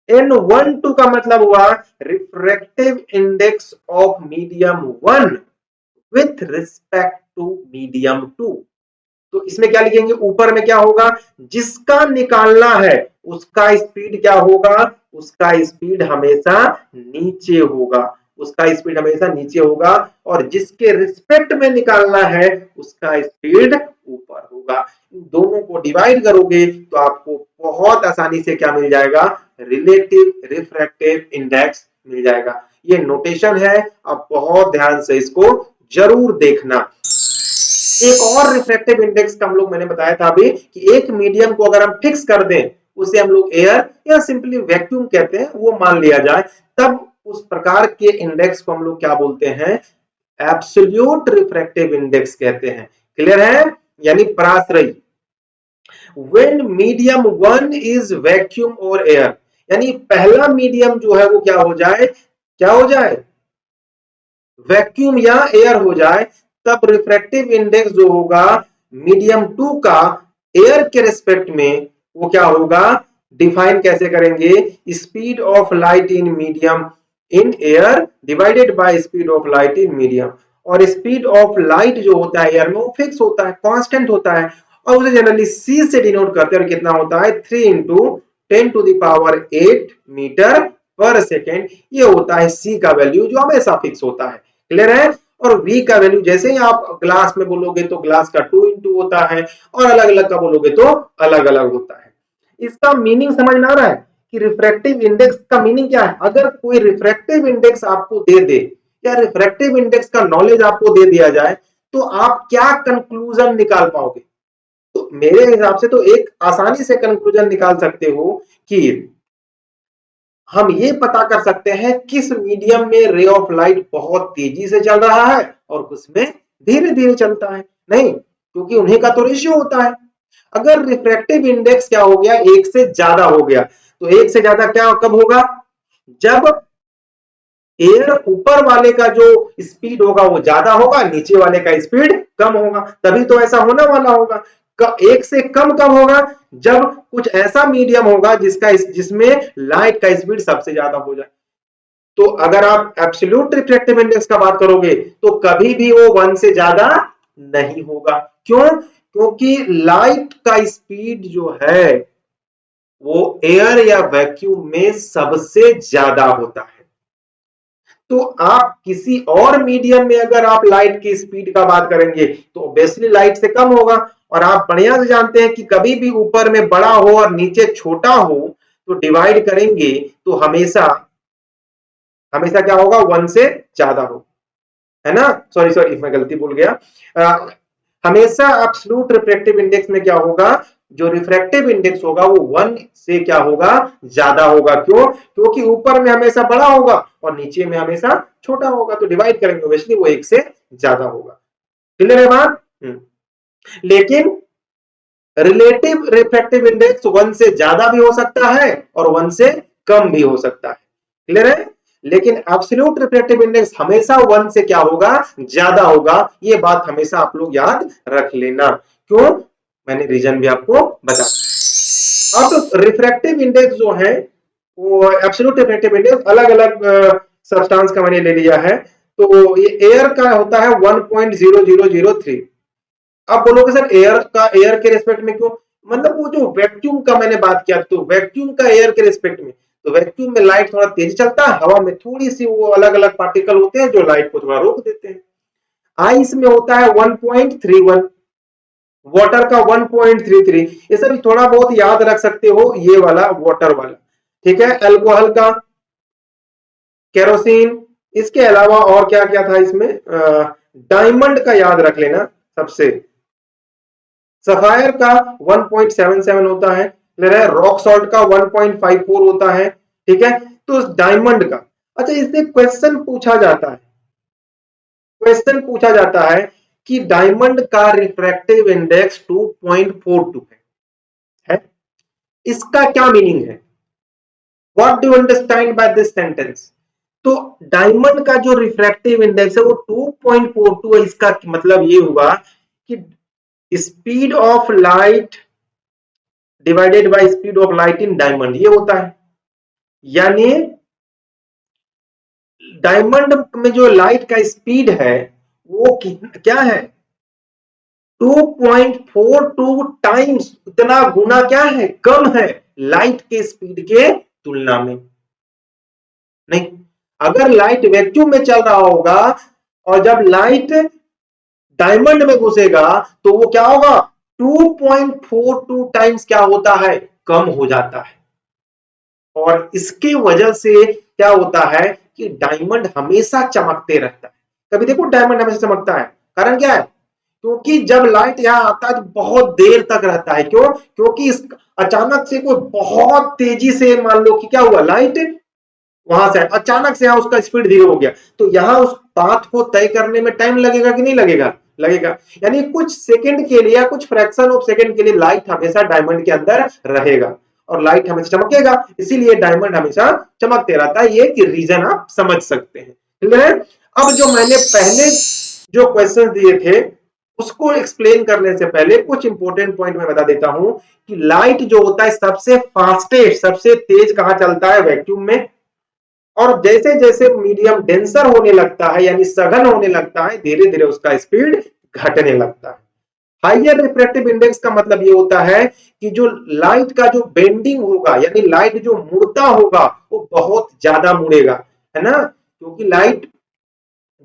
n12 का मतलब हुआ refractive index of medium 1 with respect to medium 2। तो इसमें क्या लिखेंगे, ऊपर में क्या होगा, जिसका निकालना है उसका स्पीड क्या होगा, उसका स्पीड हमेशा नीचे होगा, उसका स्पीड हमेशा नीचे होगा, और जिसके रिस्पेक्ट में निकालना है उसका स्पीड ऊपर होगा। दोनों को डिवाइड करोगे तो आपको बहुत आसानी से क्या मिल जाएगा, रिलेटिव रिफ्रैक्टिव इंडेक्स मिल जाएगा। ये नोटेशन है, आप बहुत ध्यान से इसको जरूर देखना। एक और रिफ्रैक्टिव इंडेक्स का हम लोग, मैंने बताया था अभी कि एक मीडियम को अगर हम फिक्स कर दें, उसे हम लोग एयर या सिंपली वैक्यूम कहते हैं, वो मान लिया जाए, तब उस प्रकार के इंडेक्स को हम लोग क्या बोलते हैं, एब्सोल्यूट रिफ्रैक्टिव इंडेक्स कहते हैं। क्लियर है, यानी पराश्रयी। व्हेन मीडियम 1 इज वैक्यूम और एयर, यानी पहला मीडियम जो है वो क्या हो जाए, क्या हो जाए, वैक्यूम या एयर हो जाए, तब रिफ्रैक्टिव इंडेक्स जो होगा मीडियम 2 का एयर के रिस्पेक्ट में वो क्या होगा, डिफाइन कैसे करेंगे, speed of light in medium in air divided by speed of light in medium. और स्पीड ऑफ लाइट जो होता है एयर में वो फिक्स होता है, कांस्टेंट होता है, और उसे जनरली सी से डिनोट करते हैं, और कितना होता है 3 इंटू 10⁸ मीटर पर सेकेंड। ये होता है सी का वैल्यू जो हमेशा फिक्स होता है। क्लियर है। और v का वैल्यू जैसे ही आप ग्लास में बोलोगे तो ग्लास का 2 इंटू होता है, और अलग अलग का बोलोगे तो अलग अलग होता है। इसका मीनिंग समझ में आ रहा है कि रिफ्रैक्टिव इंडेक्स का मीनिंग क्या है। अगर कोई रिफ्रैक्टिव इंडेक्स आपको दे दे, या रिफ्रैक्टिव इंडेक्स का नॉलेज आपको दे दिया जाए, तो आप क्या कंक्लूजन निकाल पाओगे। तो मेरे हिसाब से तो एक आसानी से कंक्लूजन निकाल सकते हो कि हम ये पता कर सकते हैं किस मीडियम में रे ऑफ लाइट बहुत तेजी से चल रहा है और उसमें धीरे धीरे चलता है। नहीं, क्योंकि उन्हीं का तो रेशियो होता है। अगर रिफ्रैक्टिव इंडेक्स क्या हो गया, एक से ज्यादा हो गया, तो एक से ज्यादा क्या कब होगा, जब एयर ऊपर वाले का जो स्पीड होगा वो ज्यादा होगा, नीचे वाले का स्पीड कम होगा, तभी तो ऐसा होने वाला होगा। एक से कम कब होगा, जब कुछ ऐसा मीडियम होगा जिसमें लाइट का स्पीड सबसे ज्यादा हो जाए। तो अगर आप एब्सोल्यूट रिफ्रैक्टिव इंडेक्स का बात करोगे तो कभी भी वो 1 से ज्यादा नहीं होगा। क्यों, क्योंकि लाइट का स्पीड जो है वो एयर या वैक्यूम में सबसे ज्यादा होता है। तो आप किसी और मीडियम में अगर आप लाइट की स्पीड का बात करेंगे तो ऑब्वियसली लाइट से कम होगा। और आप बढ़िया से जानते हैं कि कभी भी ऊपर में बड़ा हो और नीचे छोटा हो तो डिवाइड करेंगे तो हमेशा हमेशा क्या होगा, 1 से ज्यादा हो, है ना। सॉरी सॉरी, मैं गलती भूल गया। हमेशा एब्सोल्यूट रिफ्रैक्टिव इंडेक्स में क्या होगा, जो रिफ्रैक्टिव इंडेक्स होगा वो 1 से क्या होगा, ज्यादा होगा। क्यों? क्योंकि ऊपर में हमेशा बड़ा होगा और नीचे में हमेशा छोटा होगा, तो डिवाइड करेंगे ऑब्वियसली वो 1 से ज्यादा होगा। क्लियर है बात? लेकिन रिलेटिव रिफ्रैक्टिव इंडेक्स 1 से ज्यादा भी हो सकता है और 1 से कम भी हो सकता है। क्लियर है? लेकिन एब्सोल्यूट रिफ्रैक्टिव इंडेक्स हमेशा 1 से क्या होगा, ज्यादा होगा। ये बात हमेशा आप लोग याद रख लेना। क्यों? मैंने रीजन भी आपको बता। अब रिफ्रैक्टिव इंडेक्स जो है वो एब्सोल्यूट रिफ्रैक्टिव इंडेक्स अलग अलग सब्सटेंस का मैंने ले लिया है। तो ये एयर का होता है 1.0003। आप बोलोगे सर एयर का, एयर के रिस्पेक्ट में क्यों? मतलब वो जो वैक्यूम का मैंने बात किया, तो वैक्यूम का एयर के रिस्पेक्ट में, तो वैक्यूम में लाइट थोड़ा तेज चलता है, हवा में थोड़ी सी वो अलग अलग पार्टिकल होते हैं जो लाइट को थोड़ा रोक देते हैं। आइस में होता है 1.31, वाटर का 1.33। ये सब थोड़ा बहुत याद रख सकते हो, ये वाला वाटर वाला, ठीक है। अल्कोहल का, केरोसिन, इसके अलावा और क्या क्या था इसमें, डायमंड का याद रख लेना सबसे, सफायर का 1.77 होता है, रॉक सॉल्ट का 1.54 होता है, ठीक है। तो डायमंड का, अच्छा इससे क्वेश्चन पूछा जाता है कि डायमंड का रिफ्रैक्टिव इंडेक्स 2.42 है। इसका क्या मीनिंग है? What do you understand by this sentence? तो डायमंड का जो रिफ्रैक्टिव इंडेक्स है वो 2.42 है। इसका मतलब ये हुआ कि speed of light divided by speed of light in diamond, ये होता है। यानी डायमंड में जो लाइट का स्पीड है वो क्या है, 2.42 टाइम्स, इतना गुना क्या है, कम है लाइट के स्पीड के तुलना में। नहीं, अगर लाइट वैक्यूम में चल रहा होगा और जब लाइट डायमंड में घुसेगा तो वो क्या होगा, 2.42 टाइम्स क्या होता है, कम हो जाता है। और इसके वजह से क्या होता है कि डायमंड हमेशा चमकते रहता है। कभी देखो डायमंड हमेशा चमकता है, कारण क्या है? क्योंकि जब लाइट यहां आता है तो बहुत देर तक रहता है। क्यों? क्योंकि इस अचानक से कोई बहुत तेजी से, मान लो कि क्या हुआ, लाइट वहां से अचानक से यहाँ उसका स्पीड धीरे हो गया, तो यहाँ उस पाथ को तय करने में टाइम लगेगा कि नहीं लगेगा? लगेगा। यानी कुछ सेकंड के लिए या कुछ फ्रैक्शन ऑफ सेकंड के लिए लाइट हमेशा डायमंड के अंदर रहेगा और लाइट हमेशा चमकेगा, इसीलिए डायमंड हमेशा चमकते रहता है। ये कि रीजन आप समझ सकते हैं। ठीक है। अब जो मैंने पहले जो क्वेश्चन दिए थे उसको एक्सप्लेन करने से पहले कुछ इंपॉर्टेंट पॉइंट मैं बता देता हूं कि लाइट जो होता है सबसे फास्टेस्ट, सबसे तेज कहां चलता है, वैक्यूम में। और जैसे जैसे मीडियम डेंसर होने लगता है यानी सघन होने लगता है, धीरे धीरे उसका स्पीड घटने लगता है। हाइयर रिफ्रैक्टिव इंडेक्स का मतलब ये होता है कि जो लाइट का जो बेंडिंग होगा यानी लाइट जो मुड़ता होगा वो बहुत ज्यादा मुड़ेगा, है ना। क्योंकि लाइट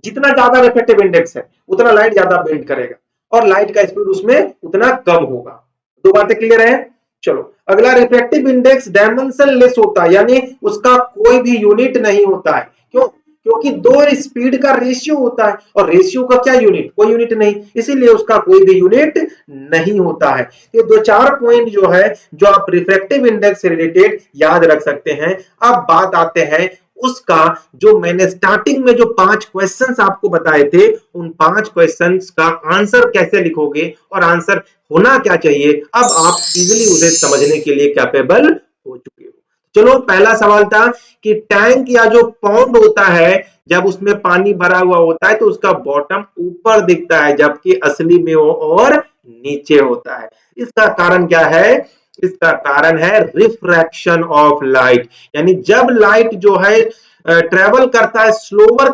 जितना ज्यादा रिफ्रैक्टिव इंडेक्स है उतना लाइट ज्यादा बेंड करेगा और लाइट का स्पीड उसमें उतना कम होगा। दो बातें क्लियर है? चलो अगला, रिफ्रैक्टिव इंडेक्स डायमेंशन लेस होता है, यानी उसका कोई भी यूनिट नहीं होता है। क्यों? क्योंकि दो स्पीड का रेशियो होता है और रेशियो का क्या यूनिट, कोई यूनिट नहीं, इसीलिए उसका कोई भी यूनिट नहीं होता है। ये दो चार पॉइंट जो है जो आप रिफ्रैक्टिव इंडेक्स से रिलेटेड याद रख सकते हैं। अब बात आते हैं उसका, जो मैंने स्टार्टिंग में जो 5 क्वेश्चंस आपको बताए थे उन 5 क्वेश्चंस का आंसर कैसे लिखोगे और आंसर होना क्या चाहिए, अब आप इजीली उसे समझने के लिए कैपेबल हो चुके हो। चलो पहला सवाल था कि टैंक या जो पॉन्ड होता है जब उसमें पानी भरा हुआ होता है तो उसका बॉटम ऊपर दिखता है जबकि असली में वो और नीचे होता है। इसका कारण क्या है? इसका कारण है रिफ्रैक्शन ऑफ लाइट। यानी जब लाइट जो है ट्रेवल करता है स्लोवर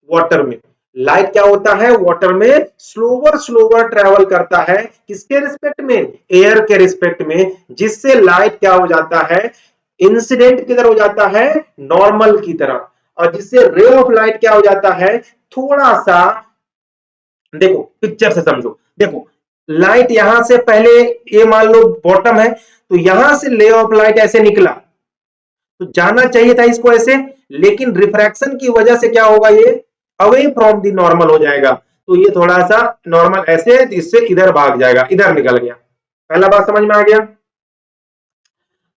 वाटर में, लाइट क्या होता है, वाटर में स्लोवर स्लोवर ट्रेवल करता है, किसके रिस्पेक्ट में, एयर के रिस्पेक्ट में, जिससे लाइट क्या हो जाता है, इंसिडेंट किधर हो जाता है, नॉर्मल की तरफ। और जिससे रे ऑफ लाइट क्या हो जाता है, थोड़ा सा, देखो पिक्चर से समझो, देखो लाइट यहां से पहले, ये मान लो बॉटम है, तो यहां से ले ऑफ लाइट ऐसे निकला, तो जाना चाहिए था इसको ऐसे, लेकिन रिफ्रैक्शन की वजह से क्या होगा, ये अवे फ्रॉम दी नॉर्मल हो जाएगा, तो ये थोड़ा सा नॉर्मल ऐसे है, इससे इधर भाग जाएगा, इधर निकल गया। पहला बात समझ में आ गया।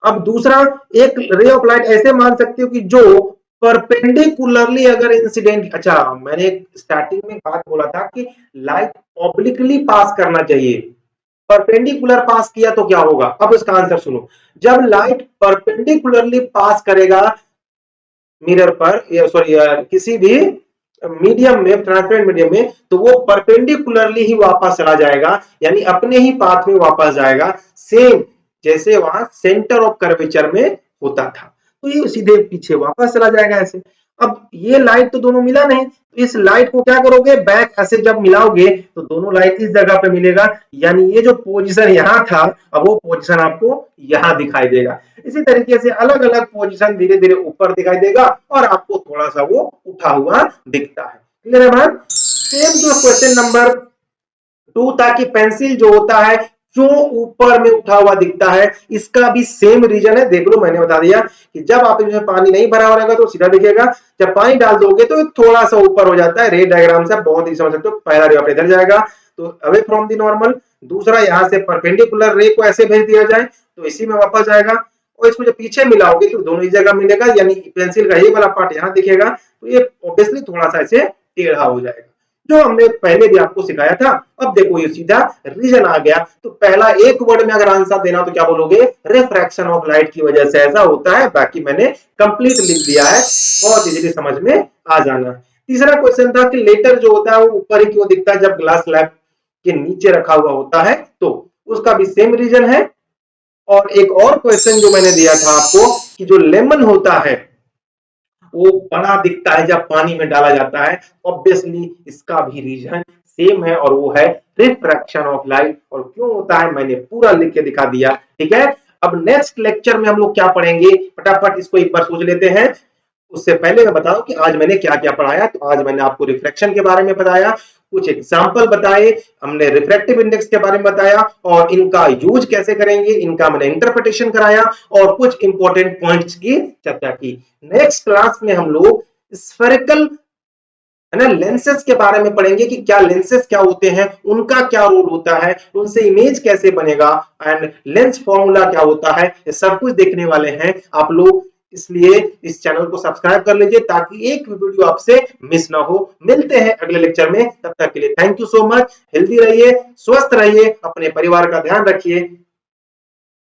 अब दूसरा, एक रे ऑफ लाइट ऐसे मान सकते हो कि जो परपेंडिकुलरली अगर इंसिडेंट, अच्छा मैंने स्टार्टिंग में बात बोला था कि लाइट ऑब्लिकली पास करना चाहिए, परपेंडिकुलर पास किया तो क्या होगा, अब इसका आंसर सुनो। जब लाइट परपेंडिकुलरली पास करेगा मिरर पर, या सॉरी किसी भी मीडियम में, ट्रांसपेरेंट मीडियम में, तो वो परपेंडिकुलरली ही वापस चला जाएगा, यानी अपने ही पाथ में वापस जाएगा, सेम जैसे वहां सेंटर ऑफ कर्वेचर में होता था, तो ये सीधे पीछे वापस चला जाएगा ऐसे। अब ये लाइट तो दोनों मिला नहीं, तो इस लाइट को क्या करोगे, बैक ऐसे जब मिलाओगे तो दोनों लाइट इस जगह पे मिलेगा, यानी ये जो पोजीशन यहाँ था, अब वो पोजीशन आपको यहाँ दिखाई देगा। इसी तरीके से अलग अलग पोजीशन धीरे धीरे ऊपर दिखाई देगा और आपको थोड़ा सा वो उठा हुआ दिखता है। क्लियर है बात। सेम जो क्वेश्चन नंबर 2 था कि पेंसिल जो होता है क्यों ऊपर में उठा हुआ दिखता है, इसका भी सेम रीजन है, देख लो मैंने बता दिया कि जब आप इसमें पानी नहीं भरा रहेगा तो सीधा दिखेगा, जब पानी डाल दोगे तो थोड़ा सा ऊपर हो जाता है। रे डायग्राम से बहुत ही समझ सकते हो, पहला रे अपने इधर जाएगा तो अवे फ्रॉम दी नॉर्मल, दूसरा यहां से परपेंडिकुलर रे को ऐसे भेज दिया जाए तो इसी में वापस जाएगा, और इसको जब पीछे मिलाओगे तो दोनों ही जगह मिलेगा, यानी पेंसिल का ये वाला पार्ट यहाँ दिखेगा, तो ये ऑब्वियसली थोड़ा सा ऐसे टेढ़ा हो जाएगा, जो हमने पहले भी आपको सिखाया था। अब देखो ये सीधा रीजन आ गया, तो पहला एक वर्ड में अगर आंसर देना तो क्या बोलोगे, रिफ्रैक्शन ऑफ लाइट की वजह से ऐसा होता है, बाकी मैंने कंप्लीट लिख दिया है, बहुत इजीली समझ में आ जाना। तीसरा क्वेश्चन था कि लेटर जो होता है वो ऊपर ही क्यों दिखता है जब ग्लास स्लैब के नीचे रखा हुआ होता है, तो उसका भी सेम रीजन है। और एक और क्वेश्चन जो मैंने दिया था आपको कि जो लेमन होता है वो बड़ा दिखता है जब पानी में डाला जाता है, ऑब्वियसली इसका भी रीजन सेम है, और वो है रिफ्रैक्शन ऑफ लाइट। और क्यों होता है मैंने पूरा लिख के दिखा दिया, ठीक है। अब नेक्स्ट लेक्चर में हम लोग क्या पढ़ेंगे, फटाफट इसको एक बार सोच लेते हैं। उससे पहले मैं बताऊं कि आज मैंने क्या क्या पढ़ाया, तो आज मैंने आपको रिफ्रैक्शन के बारे में बताया, कुछ एग्जाम्पल बताए, हमने रिफ्रैक्टिव इंडेक्स के बारे में बताया और इनका यूज कैसे करेंगे, इनका मैंने इंटरप्रिटेशन कराया और कुछ इंपॉर्टेंट पॉइंट्स की चर्चा की। नेक्स्ट क्लास में हम लोग स्फेरिकल है ना लेंसेज के बारे में पढ़ेंगे कि क्या लेंसेज क्या होते हैं, उनका क्या रोल होता है, उनसे इमेज कैसे बनेगा, एंड लेंस फॉर्मूला क्या होता है, ये सब कुछ देखने वाले हैं आप लोग। इसलिए इस चैनल को सब्सक्राइब कर लीजिए ताकि एक भी वीडियो आपसे मिस ना हो। मिलते हैं अगले लेक्चर में, तब तक के लिए thank you so much. Healthy रहिए, स्वस्थ रहिए, अपने परिवार का ध्यान रखिए।